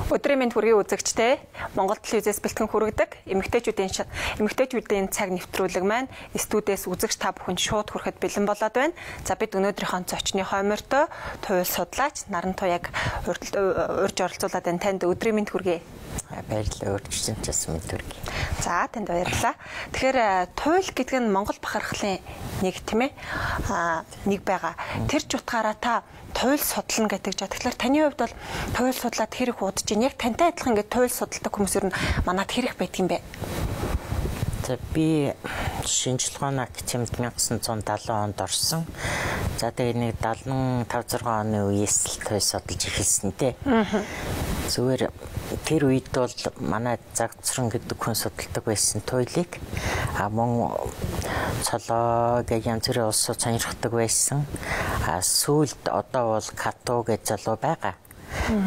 Өдрийн мэнд хүргийн үзэгчтэй Монгол телевизээс бэлтгэн хүргэдэг эмэгтэйчүүдийн цаг нэвтрүүлэг маань студиэс үзэгч та бүхэнд шууд хүрэхэд бэлэн болоод байна. За бид өнөөдрийнхөө зочны хоймортой туйл судлаач Нарантуй яг урьж оролцуулаад байна. Танд өдрийн мэнд хүргэе. Баярлалаа өргөжчөнчс мэд хүргэе. За танд баярлалаа. Тэгэхээр туйл гэдэг нь Монгол бахархлын нэг тийм ээ нэг байгаа. Тэр ч утгаараа та туйл судлана гэдэг жаа. Тэгэхээр таны хувьд бол туйл судлаад хэрэг удаж ийн. Яг тантай адилхан ингээд туйл судалдаг хүмүүс ер нь манад хэрэг байдаг юм бэ? За би шинжилгээний академид 1970 онд орсон. За тэгээ нэг 75 6 оны үеэс л туйл судалж эхэлсэнтэй. Зүгээр тэр үед бол манай Загцран гэдэг хүн судалдаг байсан туйлыг мөн цолоо гэх янз бүрийн улсууд сонирхдаг байсан. Сүүлд одоо бол Кату гэж залуу байгаа.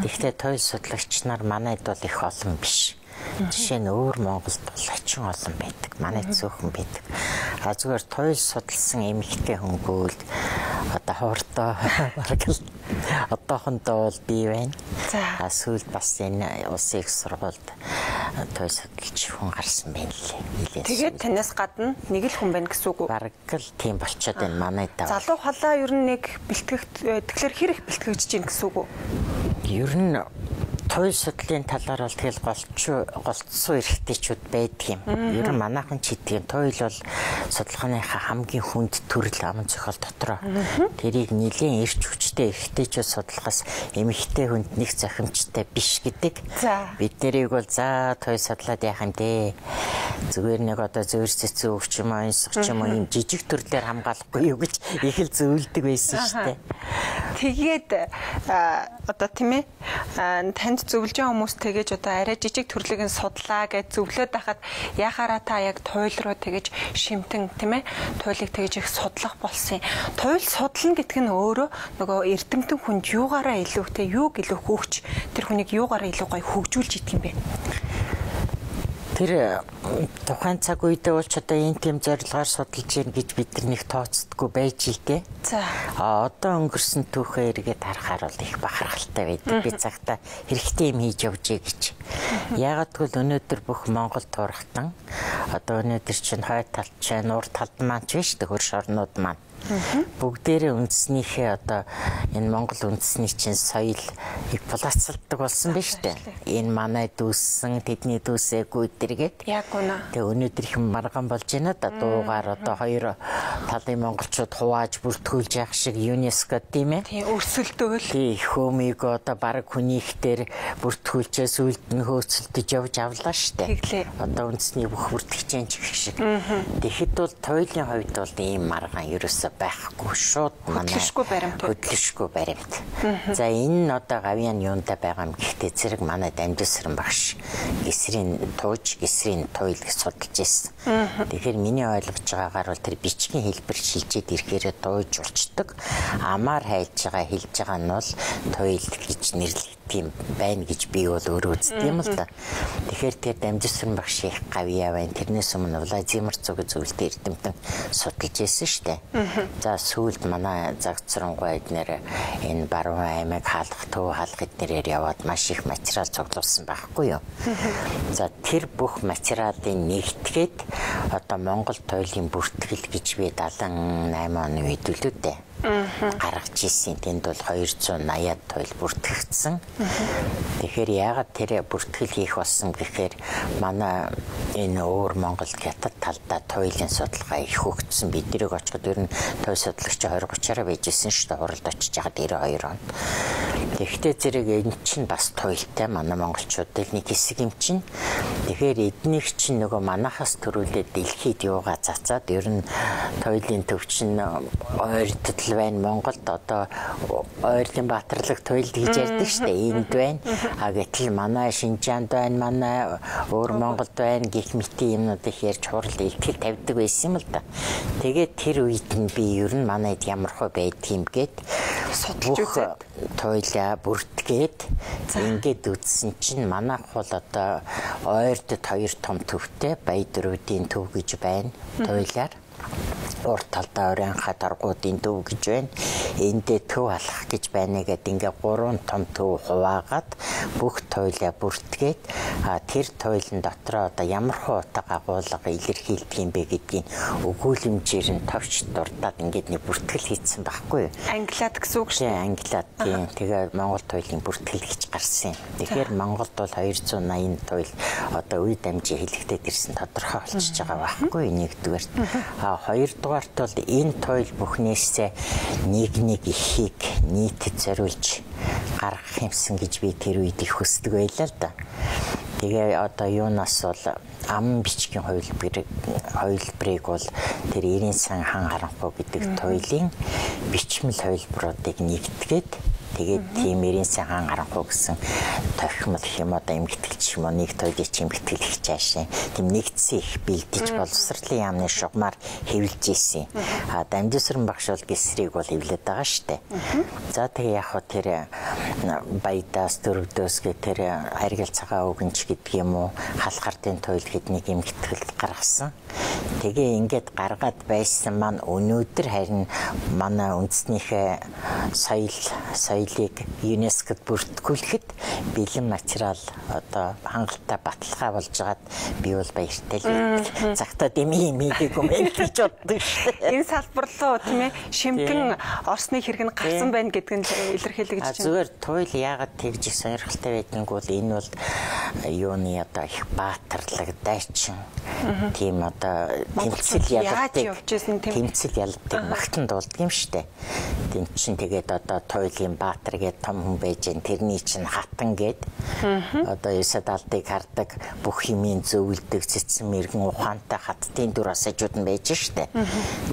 Тэгэхдээ туйл судлагч нар манайд бол их олон биш. Жишээ нь өөр Монголд бол хачин олон байдаг. Манайд зөөхөн байдаг. Зүгээр туйл судалсан эмэгтэй хөнгөөл одоо хоортой бараг л одоохондоо бол би байна. За сүүлд бас энэ улсын их сургуульд туйл судалж хүн гарсан байна лээ. Тэгээд танаас гадна нэг л хүн байна гэсэн үг үү? Бараг л тийм болчиход байна манайд. Залуу халаа ер нь нэг бэлтгэгт тэгэхээр хэрэг бэлтгэж чинь гэсэн үг үү? Ер нь туйл судлалын талаар бол тэгэл голцсон эрхтэйчүүд байдаг юм. Ер нь манайхан ч гэдэг юм. Туйл бол судалгааныхаа хамгийн хүнд төрөл аман зохиол дотроо. Тэрийг нэлийн эрч хүчтэй эрхтэйчүүд судлахаас эмэгтэй хүнд нэг зохимжтой биш гэдэг. Бид нэрийг бол за туйл судлаад яах юм дээ. Зүгээр нэг одоо зөөр цэцэн өвч юм аа, энсч юм уу юм жижиг төрлөөр хамгаалахгүй юу гэж их л зөвлөдөг байсан шүү дээ. Тэгээд одоо тийм ээ танд зөвлөж байгаа хүмүүс тэгэж одоо арай жижиг төрлийг нь судлаа гэж зөвлөд байхад яхаараа та яг туйл руу тэгэж шимтэн тийм ээ туйлыг тэгэж их судлах болсон. Туйл судлана гэдэг нь өөрөө нөгөө эрдэмтэн хүнд юугаараа илүүхтэй юуг илүү хөөгч тэр хүнийг юугаараа илүү гоё хөгжүүлж идэх юм бэ? Тэр тухайн цаг үедээ бол ч одоо энэ тийм зорилгоор судалж ийн гэж бид нар нэг тооцдоггүй байж ийлтэй. За. Одоо өнгөрсөн түүхээ эргээд харахаар бол их бахархалтай байдаг. Би цагта хэрэгтэй юм хийж явжээ гэж. Яагаад гэвэл өнөөдөр бүх Монгол турхтан одоо өнөөдөр чинь хой талд чинь нуур талд маань ч биш хөрш орнууд маань бүгдээрээ үндэснийхээ одоо энэ Монгол үндэсний чинь соёл их булаацалдаг болсон биз дээ. Энэ манай дүүссэн тэдний дүүсээгүй дэргээд. Яг үнэ. Тэгээ өнөөдөр их марган болж байна да дуугаар одоо хоёр талын монголчууд хувааж бүртгүүлж явах шиг ЮНЕСКО тийм ээ. Тийм өрсөлдөөл. Тийм хөөмийг одоо баг хүний ихтер бүртгүүлчээ сүлд нь хөөцөлдөж явж авлаа штэ. Тэглээ. Одоо үндэсний бүх бүртгэгчэн ч гэх шиг. Тэгэхэд бол туйлын хувьд бол ийм марган ерөөсө байхгүй шууд манай хөдлөшгүй баримт. За энэ нь одоо гавьяан юунда байгаа юм гэхдээ зэрэг манай Дамжисран багш гисрийн тууж гисрийн туйл гэж судалж ирсэн. Тэгэхээр миний ойлгож байгаагаар бол тэр бичгийн хэлбэр шилжээд ирэхээр дууж урчдаг. Амаар хайлж байгаа хэлж байгаа нь бол туйл гэж нэрлэгдэх юм байна гэж би бол өөрөө үздэг юм л да. Тэгэхээр тэр Дамжисран багш их гавьяа байна. Тэрнээс өмнө Владимир Цуг зөвлөлтөд эрдэмтэн судалж ирсэн шүү дээ. За сүүлд манай Загцрангуй эднэр энэ баруун аймаг хаалгах төв хаалгах эднэрээр яваад маш их материал цуглуулсан байхгүй юу. За тэр бүх материалын нэгтгээд одоо Монгол туйлын бүртгэл гэж би 78 оны үед үлдээ гаргаж ирсэн. Тэнд бол 280-аад туйл бүртгэгдсэн. Тэгэхээр яагаад тэр бүртгэл хийх болсон гэхээр манай энэ өөр Монгол хятад талдаа туйлын судалгаа их хөгжсөн. Бид нэрийг очиход ер нь туйл судалгч 20-30-аараа байжсэн шүү дээ. Хуралд очиж байгаад 92 онд. Тэгэхдээ зэрэг энэ чинь бас туйлтай манай монголчуудын нэг хэсэг юм чинь. Тэгэхээр эднийх чинь нөгөө манахаас төрүүлээд дэлхийд юугаа цацаад ер нь туйлын төвчин ойртол байна. Монголд одоо ойрлын баатарлаг туйл гэж ярьдаг шүү дээ. Энд байна. Гэтэл манай Шинжаанд байна, манай өөр Монголд байна гэх мэтийн юмнууд их ярьж хурал илтгэл тавьдаг байсан юм л да. Тэгээд тэр үед нь би ер нь манайд ямар хөө байдгийм гээд судалж үзээд туйлаа бүртгээд ингээд үзсэн чинь манайх бол одоо ойрдод 2 том төвтэй Баян Дөрөвдийн төв гэж байна туйлаар. урд талдаа оройнхаа торгуудын төв гэж байна. Эндээ төв алах гэж байна гэд ингээ 3 том төв хуваагаад бүх туйлаа бүртгээд тэр туйлын дотроо одоо ямар хуу утга агуулга илэрхийлдэг юм бэ гэдгийг өгүүлэмжээр нь товч дурдаад ингээд нэг бүртгэл хийсэн байхгүй юу? Англиад гэсэн үг шүү. Англиад тийм. Тэгээ Монгол туйлын бүртгэл гэж гарсан юм. Тэгэхээр Монголд бол 280 туйл одоо үе дамжин хэлэхдээ ирсэн тодорхой болчихж байгаа байхгүй юу? Нэгдүгээрт. Хоёрдугаарт бол энэ туйл бүхнээсээ нэг ихийг нийтэд зориулж гаргах юмсан гэж би тэр үед их хүсдэг байлаа л да. Тэгээ одоо юунаас бол ам бичгийн хувилбарыг бол тэр 90 сан хан харанхуй гэдэг туйлын бичмэл хувилбаруудыг нэгтгээд тэгээд тийм 90 сан хан харанхуй гэсэн тохимол хэм одоо эмгэтгэлч юм уу нэг туйлыг эмгэтгэл их чаашаа тийм нэгдсэн их бэлдэж боловсролын яамны шугамар хэвлэж ийсэн. Дамжисран багш бол гисрийг бол хэвлээд байгаа штэ. За тэгээ яг хөө тэр баядаас дөрөвдөөс гэ тэр харгил цагаан өгөнч гэдэг юм уу халахардын туйл гэднийг эмгэтгэл гаргасан. Тэгээ ингээд гаргаад байсан маань өнөөдөр харин манай үндэснийхээ соёлыг ЮНЕСКОд бүртгүүлэхэд бэлэн материал одоо хангалттай баталгаа болж байгаад би бол баяртай л байдаг. Цагтаа дэмий мийдэг юм гэж боддог шүү дээ. Энэ салбар руу тийм ээ шимтэн орсны хэрэг нь гарсан байна гэдгийг илэрхийлэх гэж байна. Зүгээр туйл яагаад тэгж их сонирхолтой байдгийг бол энэ бол юуны одоо их баатарлаг дайчин тийм одоо тэмцэл ялдаг магтан дуулдаг юм штэ. Тэн чин тэгээд одоо туйлын баатар гэдэг том хүн байж гэн тэрний чин хатан гээд одоо ёсод алдыг хардаг бүх юмын зөвлөдөг цэцэн мэрэгэн ухаантай хаттын дүр асажууд нь байж штэ.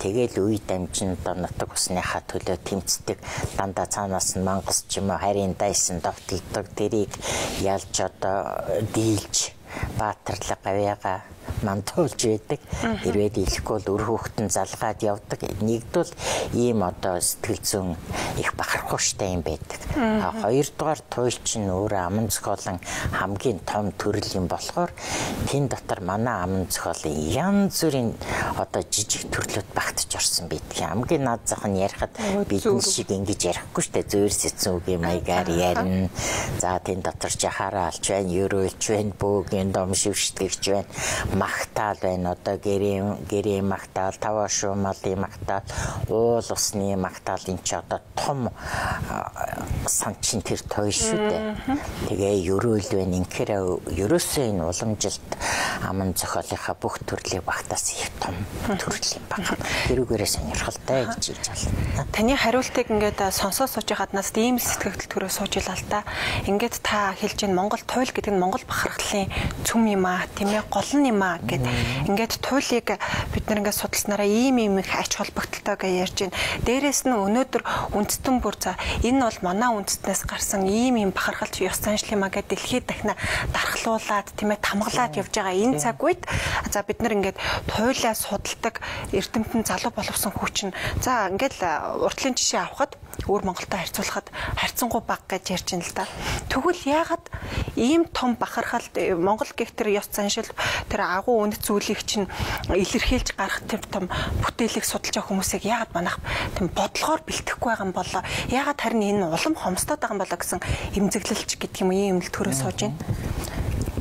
Тэгээл үе дамжин одоо нутаг усныхаа төлөө тэмцдэг дандаа цаанаас нь мангас ч юм уу харийн дайсан довтолдог тэрийг ялж одоо дийлж баатарлаг авяага мантуулж байдаг. Хэрвээ дийлэхгүй бол өр хүүхдэн залгаад явдаг. Нэгдвэл ийм одоо сэтгэл зүйн их бахархууштай юм байдаг. Хоёрдугаар туйл чинь өөрөө аман зохиолын хамгийн том төрөл юм болохоор тэн дотор манай аман зохиолын янз бүрийн одоо жижиг төрлөд багтж орсон байдаг. Хамгийн наад зах нь ярихад бидэн шиг ингэж ярихгүй штэ зөөр сэцэн үгийн маягаар ярина. За тэн дотор жахаараа алж байна, ерөөлж байна, бөөгийн дом шившдэгч байна. Магтаал байна одоо гэрээ магтаал, таваа шуумалын магтаал, уул усны магтаал энэ ч одоо том санчин тэр туйл шүү дээ. Тэгээ ерөөл байна. Инхээр ерөөсөө энэ уламжилт аман зохиолынхаа бүх төрлийг багтаас их том төрөл юм байна. Тэрүүгээрээ сонирхолтой гэж хэлж байна. Таны хариултыг ингээд сонсоод сууж хаднаас ийм сэтгэл төрөө сууж илаа л да. Ингээд та хэлж ин Монгол туйл гэдэг нь Монгол бахархлын цөм юм аа, тийм ээ, гол нь юм аа гэд ингээд туйлыг бид нар ингээд судалснараа ийм их ач холбогдолтой гэж ярьж байна. Дээрээс нь өнөөдөр үндэстэн бүр за энэ бол манай үндэстнээс гарсан ийм бахархалч ёс заншлын маа гэдэг дэлхийд дахина дархлуулаад тийм ээ тамгалаад явж байгаа энэ цаг үед за бид нар ингээд туйлаа судалдаг эрдэмтэн залуу боловсон хүчин за ингээд уртлын жишээ авахад өөр Монголтой харьцуулахад харьцангуй бага гэж ярьж байна л да. Тэгвэл яагаад ийм том бахархал Монгол гэх тэр ёс заншил тэр агуу үнэт зүйлийг чинь илэрхийлж гарах тэр том бүтээлийг судалж байгаа хүмүүсийг яагаад манайх тийм бодлогоор бэлтгэхгүй байгаа юм болоо. Яагаад харин энэ улам хомстоод байгаа юм болоо гэсэн эмзэглэлч гэдэг юм ийм л төрөө сууж байна.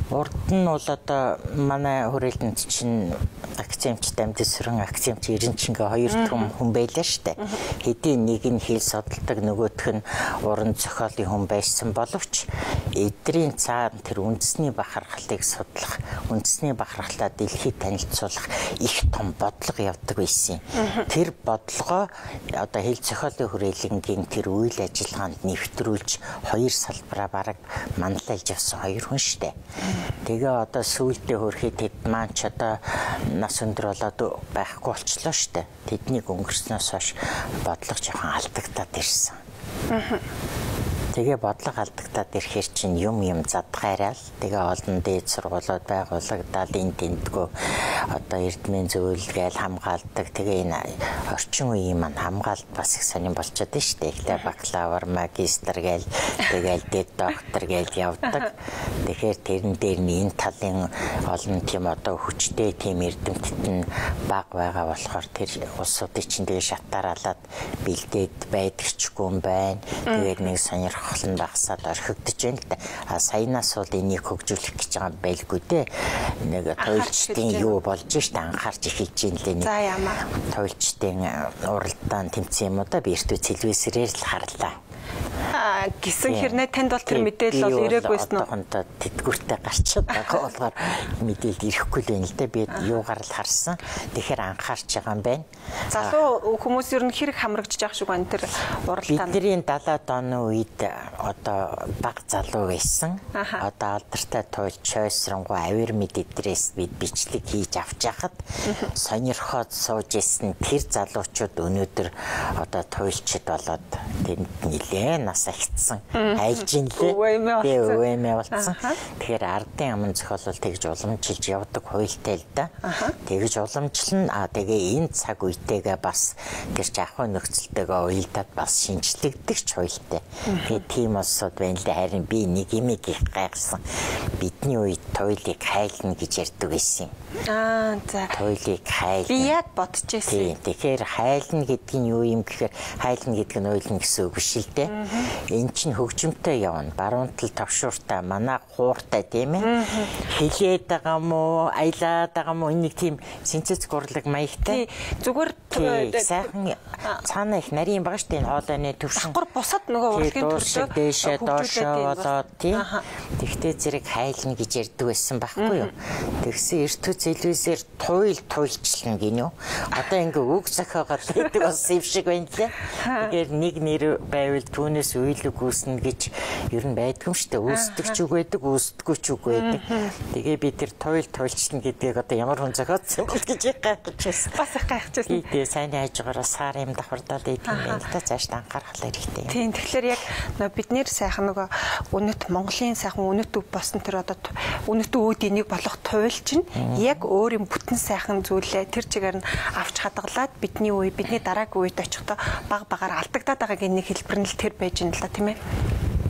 Урд нь бол одоо манай хүрээлэнд чинь акцемч дамжисран акцемч эренчингээ хоёр хүн байлаа штэ. Хэдийн нэг нь хэл судалдаг нөгөөх нь уран зохиолын хүн байсан боловч эдрийн цаана тэр үндэсний бахархлыг судлах, үндэсний бахархлаа дэлхийд танилцуулах их том бодлого явдаг байсан. Тэр бодлогоо одоо хэл зохиолын хүрээлэнгийн тэр үйл ажиллагаанд нэвтрүүлж хоёр салбараа бараг манлайлж явсан хоёр хүн штэ. Тэгээ одоо сүүлдээ хөрөхэд тэд маань ч одоо нас өндөр болоод байхгүй болчлоо штэ. Тэднийг өнгөрснөөс хойш бодлого жоохон алдагдаад ирсэн. Тэгээ бодлого алдагтаад ирэхээр чинь юм задгаарай л тэгээ олон дээд сургуулиуд байгуулагдаад энэ тэмдгүү одоо эрдмийн зөвлөл гээл хамгаалдаг. Тэгээ энэ орчин үеийн маань хамгаалт бас их сонирн болчиход байна шүү дээ. Ихтэй бакалавр, магистр гээл тэгээл дэд доктор гээл явдаг. Тэгэхээр тэрэн дээр нь энэ талын олон тийм одоо хүчтэй тийм эрдэмтэд нь бага байгаа болохоор тэр улсуудын чинь тэгээ шатааралаад бэлдээд байдагчгүй юм байна. Тэгээд нэг сонирхол нь багасаад орхигдож байна л да. Саянаас бол энийг хөгжүүлэх гэж байгаа байлгүй дээ. Нэг туйлчдын юу болж штэ анхаарч эхэлж ин лээ нэг. За ямаа. Туйлчдын уралдаан тэмцээн юм уу да би эртөө телевизээр л харлаа. Гисэн хэрнээ танд бол тэр мэдээлэл бол ирээгүйсэн үү? Одоохондоо тэтгэвртэй гарчаад байгаа болохоор мэдээлэл ирэхгүй л байна л да. Би юугаар л харсан. Тэгэхээр анхаарч байгаа юм байна. Залуу хүмүүс ер нь хэрэг хамрагдж байгаа шиг байна тэр уралдаанд. Бидний 70-аад оны үед одоо баг залуу байсан. Одоо алдартай туйлч Чойсронгу авир мэд эдрээс бид бичлэг хийж авч яхад сонирхоод сууж исэн тэр залуучууд өнөөдөр одоо туйлчид болоод тэнд нилээ нас ахицсан айлж ин лээ. Өвэмээ болсон. Тэгэхээр ардын аман зохиолол тэгж уламжилж явдаг хуйлтай л да. Тэгж уламжлна. Тэгээ энэ цаг үетэйгээ бас тэр жахуу нөхцөлтэйгээ уялдаад бас шинжлэгдэх ч хуйлтай. Тэгээ тийм улсууд байна л да. Харин би нэг юм их гайхсан. Бидний үед туйлыг хайлна гэж ярьдаг байсан юм. За. Туйлыг хайлна. Би яг бодож байсан. Тэгэхээр хайлна гэдэг нь юу юм гэхээр хайлна гэдэг нь уйлна гэсэн үг биш л дээ. Энэ чинь хөгжимтэй явна. Баруун тал товшууртай, манай хууртай тийм ээ. Хилээд байгаа мó, аялаад байгаа мó энийг тийм синцэц гурлаг маягтай. Зүгээр сайхан цаана их нарийн байгаа шүү дээ энэ хоолойны төвшин. Давхар бусад нөгөө урлагийн төрлөө дээшээ доошоо болоод тийм. Тэгтээ зэрэг хайлна гэж ярьдаг байсан байхгүй юу? Тэгсэн эртөө телевизээр туйлчлан гинөө. Одоо ингээ үг зохиогоод байдаг бас юм шиг байна лээ. Тэгэхээр нэг нэр байвал түүнээс үеилэг үүснэ гэж ер нь байдгүй юм шүү дээ. Үүсдэг ч үг байдаг, үүсдэггүй ч үг байдаг. Тэгээ би тэр туйлчлан гэдгийг одоо ямар хүн зохиодсон бол гэж гайхаж байсан. Бас их гайхаж байсан. Тэгээ сайн хажуугаараа сар юм давхардаад идэв юм байна л да. Цааш та анхаарах хэрэгтэй. Тийм. Тэгэхээр яг бидний сайхан нөгөө өнөт Монголын сайхан өнөт өв болсон тэр одоо өнөт үүд энийг болох туйл чинь яг өөр юм бүтэн сайхан зүйлээ тэр чигээр нь авч хадгалаад бидний үе бидний дараагийн үед очихдоо баг багаар алдагдаад байгааг нэг хэлбэр нь л тэр байж юм л да тийм ээ.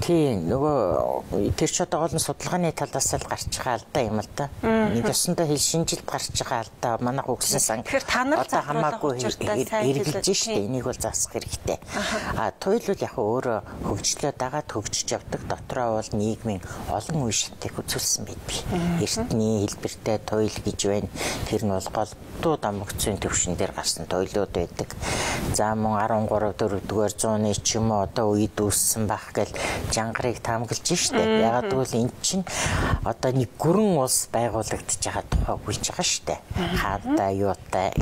Тийм нөгөө тэр ч одоо гол нь судалгааны талаас л гарч байгаа алдаа юм л да. Нэг ёсондоо хэл шинжилт гарч байгаа алдаа манайх өгсөн сан. Тэгэхээр та нар хамаагүй эргэлж штэ энийг бол заасах хэрэгтэй. Туйл бол яг өөрөө хөгжлөө дагаад хөгжиж явдаг дотроо бол нийгмийн олон үе шатыг үзүүлсэн байд би. Эртний хэлбэртэй туйл гэж байна. Тэр нь бол голдуу дамгцын төвшин дээр гарсан туйлууд байдаг. За мөн 13 4-р зууны ч юм уу одоо үед үүссэн байх гэл жангарыг таамаглаж штэ. Ягаад гэвэл эн чинь одоо нэг гүрэн улс байгуулагдаж байгаа тухай хүлж байгаа штэ. Хаадаа юутай.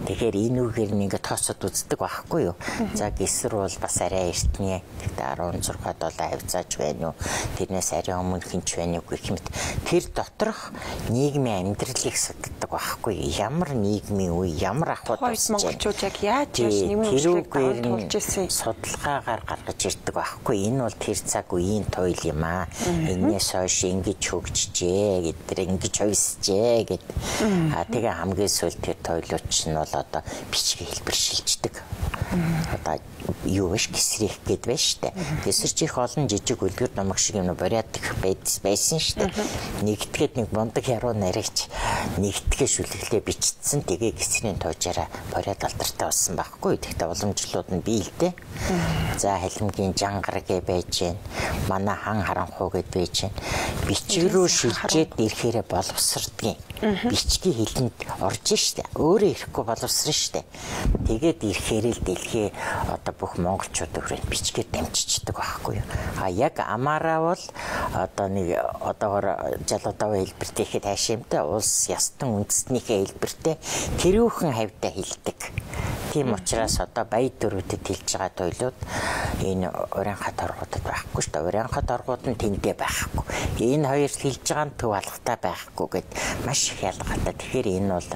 Тэгэхээр энэ үгээр нэг тооцоод үздэг байхгүй юу. За гисэр бол бас арай эртний 16 хавцааж байна уу. Тэрнээс арай өмнө хинч байна уу гэх мэт. Тэр доторх нийгмийн амьдралыг судалдаг байхгүй юу. Ямар нийгмийн үе, ямар ахуйд болсон монголчууд яг яаж нийгмийн үйлчлэг тулж ирсэн судалгаагаар гаргаж ирдэг байхгүй. Энэ бол тэр цаг үеийн туйл юм аа. Энээс хойш ингэж хөгжижээ гэдэр ингэж хойсжээ гэд. Тэгээ хамгийн сүүл тэр туйлууд чинь бол одоо бичгийн хэлбэр шилждэг. Одоо юу биш гисрэх гэд байна штэ. Гисэрч их олон жижиг үлгэр номог шиг юм бориад байсан штэ. Нэгтгэхэд нэг бундаг яруу наригч нэгтгэж шүлгэлээ бичсэн. Тэгээ гисрийн туужаараа бориад алдартай болсон байхгүй. Тэгтээ уламжлууд нь бий л дээ. За халимгийн жангар гэ байж гэн. Манай хан харанхуу гэд байж гэн. Бичиг рүү шилжээд ирэхээрээ боловсрдгийн. Бичгийн хэлэнд орж штэ. Өөрөө ирэхгүй боловсрно штэ. Тэгээд ирэхээр л дэлхий одоо бүх монголчууд өөрөнд бичгээр дамжичдаг байхгүй юу. Яг амаараа бол одоо нэг одоогоор жалуудаа хэлбэртэй ихэд хаашимтай улс ястан үндэстнийхээ хэлбэртэй тэрүүхэн хавьдаа хэлдэг. Тийм учраас одоо Баян дөрүүдэд хэлж байгаа туйлууд энэ урийнхаа торгуудад байхгүй шүү дээ. Урийнхаа торгууд нь тэндээ байхгүй. Энэ хоёр хэлж байгаа нь төв алгатай байхгүй гэд маш их ялгаатай. Тэгэхээр энэ бол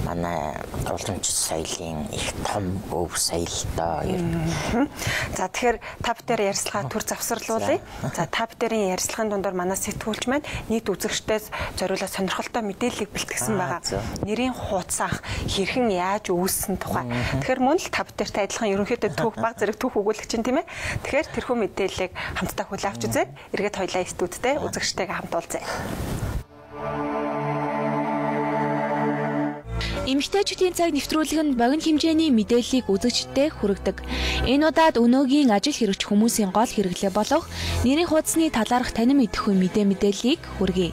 манай уламжлалт соёлын их том өв соёл доо юм. За тэгэхээр та бүхэн ярилцлага төр завсарлуулъя. За та бүхэн ярилцлагын дундор манай сэтгүүлч маань нийт үзэгчдээс зориулаад сонирхолтой мэдээллийг бэлтгэсэн байгаа. Нэрийн хуудас анх хэрхэн яаж үүссэн тухай. Тэгэхээр мөн л та бүдэртэй адилхан ерөнхийдөө түүх баг зэрэг түүх өгүүлэгч юм тийм ээ. Тэгэхээр тэрхүү мэдээллийг хамтдаа хүлээн авч үзээд эргээд хоёлаа студидтэй үзэгчтэйгээ хамт уулзъя. Эмэгтэйчүүдийн цаг нэвтрүүлэг нь богино хэмжээний мэдээллийг үзэгчдэд хүргэдэг. Энэ удаад өнөөгийн ажил хэрэгч хүмүүсийн гол хэрэглээ болох нэрийн хуудасны талаарх танин мэдэхгүй мэдээллийг хүргэе.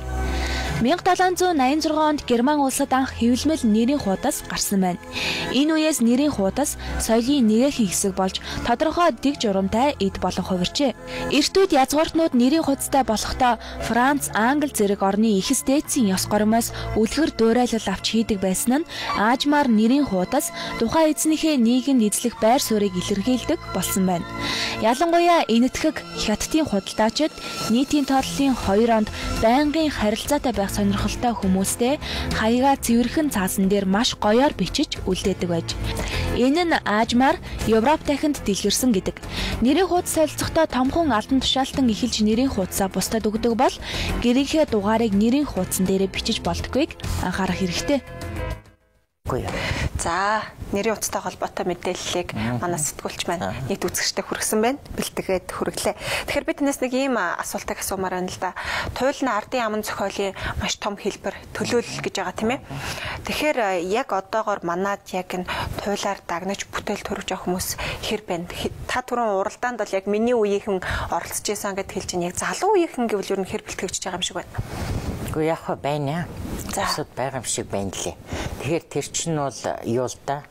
1786 онд Герман улсад анх хэвлэмэл нэрийн хуудас гарсан байна. Энэ үеэс нэрийн хуудас соёлын нэгэн хэсэг болж тодорхой дэг журамтай эд болон хувирчээ. Эрт үед язгууртнууд нэрийн хуудастай болохдоо Франц, Англи зэрэг орны ихс дээдсийн ёс горомоос үлгэр дуурайлал авч хийдэг байсан нь аажмаар нэрийн хуудас тухайн эзнийхээ нийгэмд эзлэх байр суурийг илэрхийлдэг болсон байна. Ялангуяа энэтхэг хятадын худалдаачид нийтийн тооллын 2 онд байнгын харилцаатай байх сонирхолтой хүмүүстэй хаягаа цэвэрхэн цаасан дээр маш гоёор бичиж үлдээдэг байж. Энэ нь аажмаар Европ дахинд дэлгэрсэн гэдэг. Нэрийн хуудас солилцохдоо томхон алдан тушаалтан эхэлж нэрийн хуудасаа бусдад өгдөг бол гэрийнхээ дугаарыг нэрийн хуудсан дээрээ бичиж болдгоёг анхаарах хэрэгтэй. За, нэрийн хуудастай холбоотой мэдээллийг манай сэтгүүлч маань нийт үзэгчдэд хүргэсэн байна. Бэлтгээд хүргэлээ. Тэгэхээр би танаас нэг ийм асуултыг асуумаар байна л да. Туйл нь ардын аман зохиолын маш том хэлбэр төлөөлөл гэж байгаа тийм ээ. Тэгэхээр яг одоогоор манад яг энэ туйлаар дагнаж бүтээл төрөж явах хүмүүс хэр байна? Та түрүүн уралдаанд бол яг миний үеийнхэн оролцож байсан гэд хэлж байна. Яг залуу үеийнхэн гэвэл ер нь хэр бэлтгэж байгаа юм шиг байна. Үгүй яг байна. Засад байгаа юм шиг байна лээ. Тэгэхээр тэр чинь бол юу л да?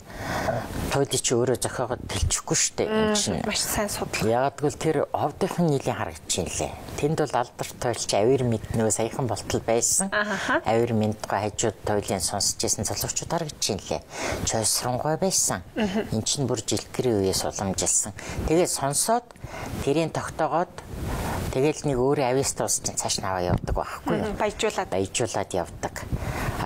Тойлыг чи өөрөө зохиогод хэлчихгүй шүү дээ. Энэ чинь маш сайн судал. Яг гэвэл тэр ховдынхан нийлэн харагдаж байна лээ. Тэнд бол алдар тойлч авир мэднөө саяхан болтол байсан. Авир мэдгүй хажууд тойлын сонсч байсан залуучууд харагдаж байна лээ. Чойсронгой байсан. Энэ чинь бүр жилтгэрийн үеэс уламжилсан. Тэгээд сонсоод тэрийн тогтоогоод тэгэл нэг өөрөө авьяас туус чинь цааш наваа явдаг байхгүй юу? Баяжуулаад явдаг.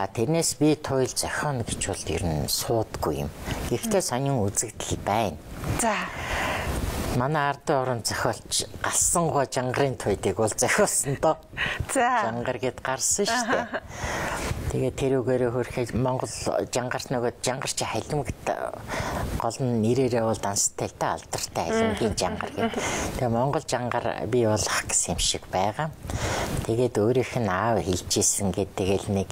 Тэрнээс би туйл зохионо гэж бол ер нь суудаггүй юм. Ихтэй сонин үзэгдэл байна. За. Манай ардын орон зохиолч галсангой жангарын туйдыг бол зохиосон доо. За. Жангар гэд гарсан шүү дээ. Тэгээ тэрүүгээрээ хөрхөж Монгол жангарт нөгөө жангарч халимгт гол нь нэрээрээ бол данстай л да алдартай халимгийн жангар гэдэг. Тэгээ Монгол жангар бий болох гэсэн юм шиг байгаа. Тэгээд өөрийнх нь аав хэлжсэн гэдэг тэгэл нэг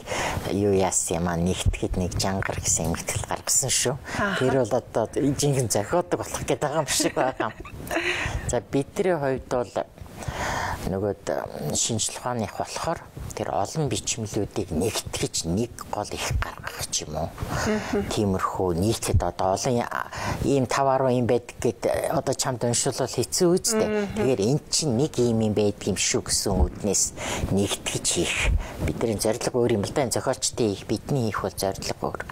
юу яасан юм аа нэгтгэхэд нэг жангар гэсэн эмгэгтэл гаргасан шүү. Тэр бол одоо жинхэнэ зохиодог болох гэдэг байгаа юм шиг байгаа. За бидний хувьд бол нөгөө шинжлэх ухааных болохоор тэр олон бичмлүүдийг нэгтгэж нэг гол их гаргах ч юм уу. Тиймэрхүү нийтэд одоо олон ийм 5-10 юм байдаг гэд одоо чамд уншуулвал хэцүү үстэй. Тэгэхээр эн чинь нэг ийм юм байдаг юм шүү гэсэн үднээс нэгтгэж хийх. Бидний зорилго өөр юм л да. Зохиолчдын их бидний хийх бол зорилго өөр.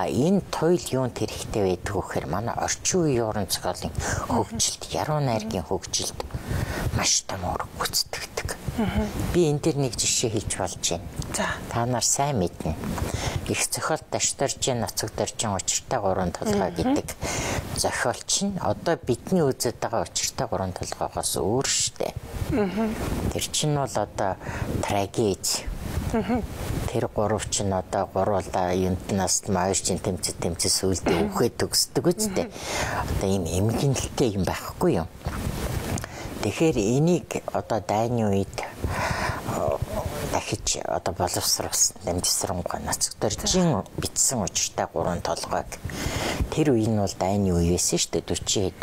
Энэ тойл юунд хэрэгтэй байдаг вэ гэхээр манай орчин үеийн уран зохиолын хөгжилд, яруу найргийн хөгжилд маш том өр гүйцэтгэдэг. Би энэ дээр нэг жишээ хэлж болж байна. За. Та нар сайн мэднэ. Их зохиолт дашторжин, ноцогдоржин учиртай 3 толгой гэдэг зохиолч нь одоо бидний үзэж байгаа учиртай 3 толгойгоос өөр штэ. Тэр чинь бол одоо трагеди. Тэр гурав чинь одоо гуруула юнтнаас маашчин тэмцэд сүлдээ үхээд төгсдөг үстэй. Одоо ийм эмгэнэлтэй юм байхгүй юу? Тэгэхээр энийг одоо дайны үед дахиж одоо боловсруулсан дамжсарангуй ноцогдоржин бичсэн учиртай 3 толгойг тэр үе нь бол дайны үеэс шүү дээ 40 хэд.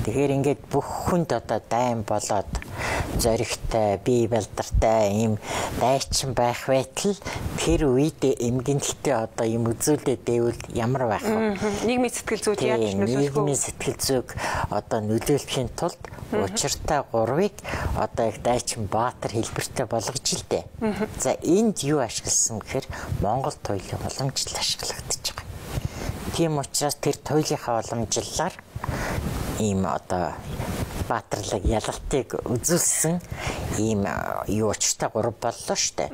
Тэгэхээр ингээд бүх хүнд одоо дайн болоод зоригтой, бие балдартай ийм дайчин байх байтал тэр үед эмгэнэлтэй одоо юм үзүүлээд дэвэл ямар байх вэ? Нийгмийн сэтгэл зүйд яаж нөлөөлөх вэ? Нийгмийн сэтгэл зүйг одоо нөлөөлөхийн тулд учиртай 3-ыг одоо их дайчин баатар хэлбэртэй болгож л дээ. За энд юу ашигласан гэхээр Монгол туйлын уламжлал ашиглагдаж байгаа. Тийм учраас тэр туйлынхаа уламжлалаар ийм одоо баатарлаг ялалтыг үзүүлсэн ийм юу учиртай 3 боллоо штэ.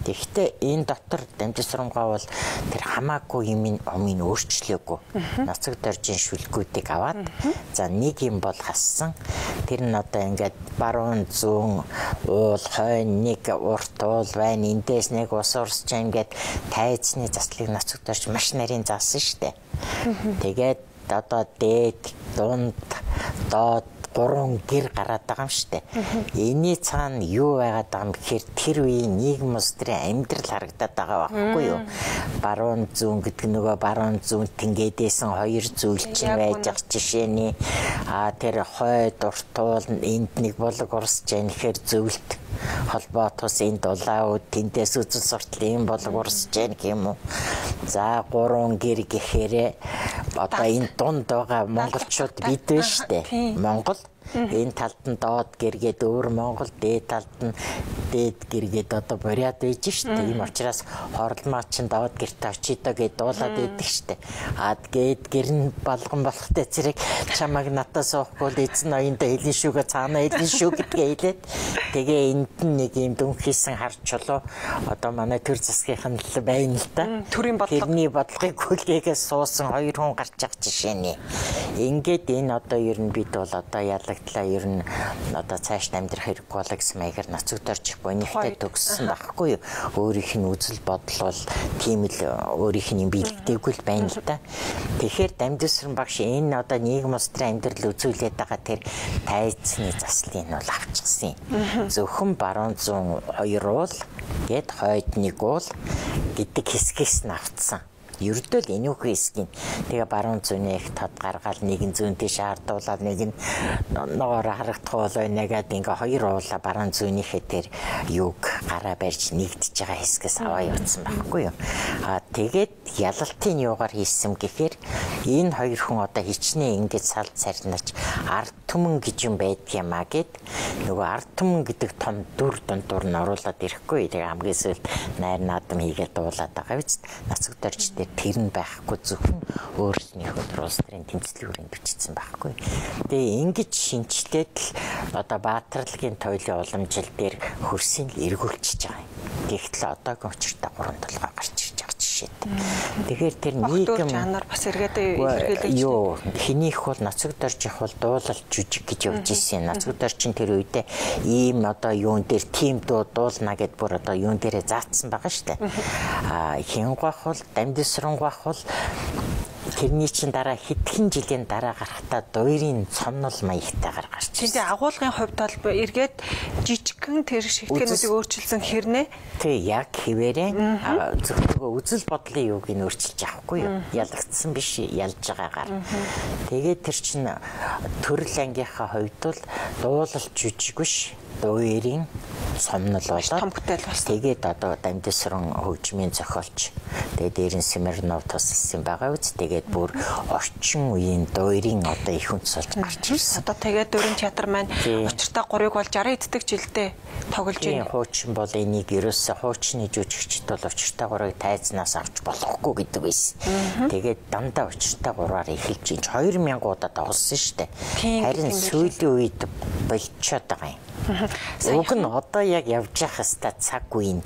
Тэгэхдээ энэ дотор дамжисрамгаа бол тэр хамаагүй юмын өөрчлөөгүй. Нацаг доржин шүлгүүдийг аваад за нэг юм бол хассан. Тэр нь одоо ингээд баруун зүүн уул хойно нэг урт уул байна. Эндээс нэг ус урсч ингээд тайзны заслыг нацаг дорж маш нарийн заасан штэ. Тэгээд одоо дээд дунд доод 3 гэр гараад байгаа юм штэ. Эний цаана юу байгаад байгаа юм гэхээр тэр үеийн нийгэм улс төрийн амьдрал харагдаад байгаа байхгүй юу? Баруун зүүн гэдэг нөгөө баруун зүүн тэнгээдээсэн 2 зүйлчин байж ах жишээний тэр хойд уртуул энд нэг булаг урсж яах гэхээр зөвлөлт холбоотос энэ дулаауд тэндээс үзэл суртал ийм булаг урсж яах юм уу? За 3 гэр гэхээр одоо энэ дунд байгаа монголчууд бид вэ штэ. Монгол энэ талд нь доод гэргээд өөр Монгол дээд талд нь дээд гэргээд одоо буряд байж штэ. Ийм учраас хорлмаа чин доод гэртээ очидоо гэд дуулаад идэх штэ. Гээд гэр нь балган болохтой зэрэг чамаг натаас уухгүй л эзэн ноёндоо хэлэн шүүгээ цаанаа хэлэн шүү гэдгээ хэлээд тэгээ энд нэг юм дүнх хийсэн харж чулуу одоо манай төр засгийнхан л байна л да. Төрийн бодлого тэрний бодлогыг хүлээгээс суусан 2 хүн гарч байгаа жишээний. Ингээд энэ одоо ер нь бид бол одоо ялагдлаа ер нь одоо цааш амьдрах хэрэггүй болоо гэсэн маягаар нацаг дорж их бонигтай төгссөн байхгүй юу. Өөрийнх нь үзэл бодол бол тийм л өөрийнх нь бэлдээгүй л байна л да. Тэгэхээр Дамжисран багш энэ одоо нийгэм улс төрийн амьдрал үзүүлээд байгаа тэр тайзны заслыг нь бол авчихсан. Зөвхөн баруун зүүн 2 уул гээд хойд 1 уул гэдэг хэсгээс нь автсан. Ердөө л энүүхий хэсгийг тэгээ баруун зүүнээ их тод гаргаал нэгэн зүүн тийш ардуулаад нэг нь ногоор харагдах бол нэгээд ингээ 2 уулаа баруун зүүнийхээ тэр юг гараа барьж нэгдэж байгаа хэсгээс аваа явуулсан байхгүй юу. Тэгээд ялалтын юугаар хийсэн гэхээр энэ 2 хүн одоо хичнээн ингэж салд сарнаж ард түмэн гэж юм байдгиймаа гэд нөгөө ард түмэн гэдэг том дүр дундуур нь оруулаад ирэхгүй. Тэгээ хамгийн сүүлд найр наадам хийгээд дуулаад байгаа биз. Нацаг дорж тэр нь байхгүй зөвхөн өөрснийхөө улс төрийн тэмцлийн хүрээнд бичсэн байхгүй. Тэгээ ингэж шинжлээд л одоо баатарлагын туйлын уламжил дээр хөрсийг эргүүлчихэж байгаа юм. Гэхдээ одоогийн учиртай 3 толгой гарч ирж байгаа жишээ. Тэгэхээр тэр нийгэм жанр бас эргээд юу хинийх бол нацаг дорж их бол дуулал жүжиг гэж явж ирсэн. Нацаг дорчин тэр үедээ ийм одоо юун дээр тим дуулна гэд бүр одоо юун дээрээ заацсан байгаа шүү дээ. Хингуах бол Дамжисрангуах бол тэрний чин дараа хэдхэн жилийн дараа гарахтаа дуурийн цомнол маягтайгаар гарч ирсэн. Тэгээ агуулгын хувьд бол эргээд жижигхэн тэр шигтгэнүүдийг өөрчилсөн хэрнээ. Тэг яг хэвээрээ зөвхөн үзэл бодлын юуг нь өөрчилж авахгүй юу? Ялагдсан биш ялж байгаагаар. Тэгээд тэр чин төрөл ангийнхаа хувьд бол дуулал жүжиг биш дуурийн цомнол болоод том бүтээл болсон. Тэгээд одоо Дамжисран хөгжмийн зохиолч тэгээд дээрэн Смирнов тусалсан байгаа үз. Тэгээд бүр орчин үеийн дуурийн одоо их үндэс болж гарч ирсэн. Одоо тэгээд Дөрөн театр маань учиртай 3-ыг бол 60 эддэг жилдээ тоглож байна. Хуучин бол энийг ерөөсөө хуучны жүжигчд бол учиртай 3-ыг тайзнаас авч болохгүй гэдэг байсан. Тэгээд дандаа учиртай 3-аар эхэлж ин 2000 удаа тоглосон шүү дээ. Харин сүүлийн үед болчиход байгаа юм. Уг нь одоо яг явж явах хэвээр цаг үеийн.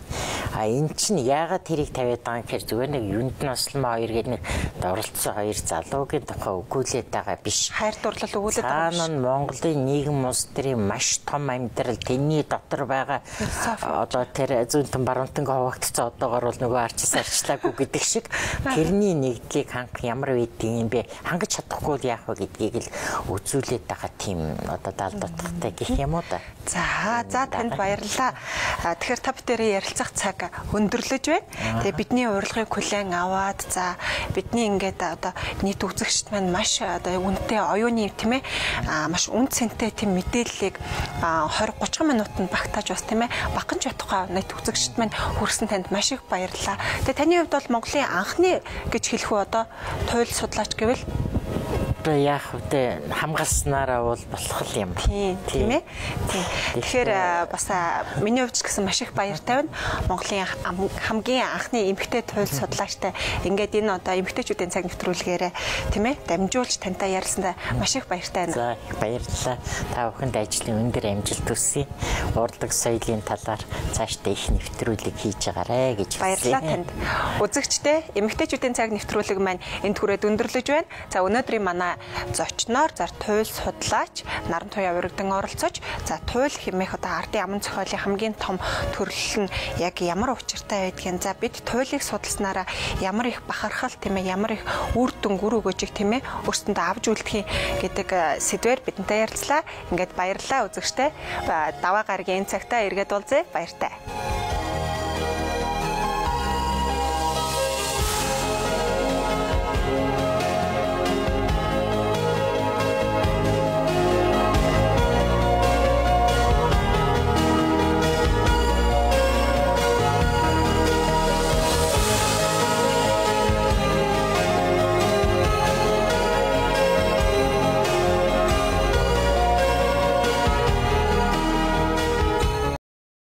Энэ чинь яагаад тэрийг тавиад байгаа юм гэхээр зүгээр нэг юунд наслмаа 2 гэдэг нэг доролцсон 2 залуугийн тухай өгүүлээд байгаа биш. Хайр дурлал өгүүлээд байгаа биш. Цаана Монголын нийгэм улс төрийн маш том амьдрал тэрний дотор байгаа одоо тэр зүүнтэн баруунтан хуваагдсан одоогор бол нөгөө арчис арчлаагүй гэдэг шиг тэрний нэгдлийг хангах ямар үеийн юм бэ? Хангаж чадахгүй л яах вэ гэдгийг л үзүүлээд байгаа тийм одоо даалд утгатай гэх юм уу да. За танд баярлалаа. Тэгэхээр та бүхэн ярилцах цаг өндөрлөж байна. Тэгээ бидний урилгыг хүлээн аваад за бидний ингээд одоо нийт үзэгчд маань маш одоо үнэтэй оюуны тийм ээ маш үн цэнтэй тийм мэдээллийг 20-30 минутанд багтааж бас тийм ээ баханч утгаа нийт үзэгчд маань хүрсэн танд маш их баярлалаа. Тэгээ таны хувьд бол Монголын анхны гэж хэлэх үү одоо туйл судлаач гэвэл Одоо яах вэ? Хамгаалснараа бол болох юм. Тийм ээ. Тэгэхээр бас миний хувьд ч гэсэн маш их баяртай байна. Монголын хамгийн анхны эмэгтэй туйл судлаачтай ингээд энэ одоо эмэгтэйчүүдийн цаг нэвтрүүлгээрээ тийм ээ дамжуулж тантай ярилцсандаа маш их баяртай байна. За баярлалаа. Та бүхэнд ажлын өндөр амжилт хүсье. Урлаг соёлын талаар цаашдаа их нэвтрүүлэг хийж байгаарэ гэж баярлалаа танд. Үзэгчдээ эмэгтэйчүүдийн цаг нэвтрүүлэг маань энд хүрээд өндөрлөж байна. За өнөөдрийн манай зочноор туйл судлаач Наран Туяа урагдан оролцож за туйл хэмээх одоо ардын аман зохиолын хамгийн том төрөл нь яг ямар учиртай байдгийг за бид туйлыг судалснараа ямар их бахархал тийм ээ ямар их үр дүн гүр өгөөжийг тийм ээ өөрсөндөө авч үлдэх гэдэг сэдвээр бидэнтэй ярилцлаа. Ингээд баярлалаа үзэгчдээ. Даваа гарагийн энэ цагтаа эргээд уулзъя. Баяртай.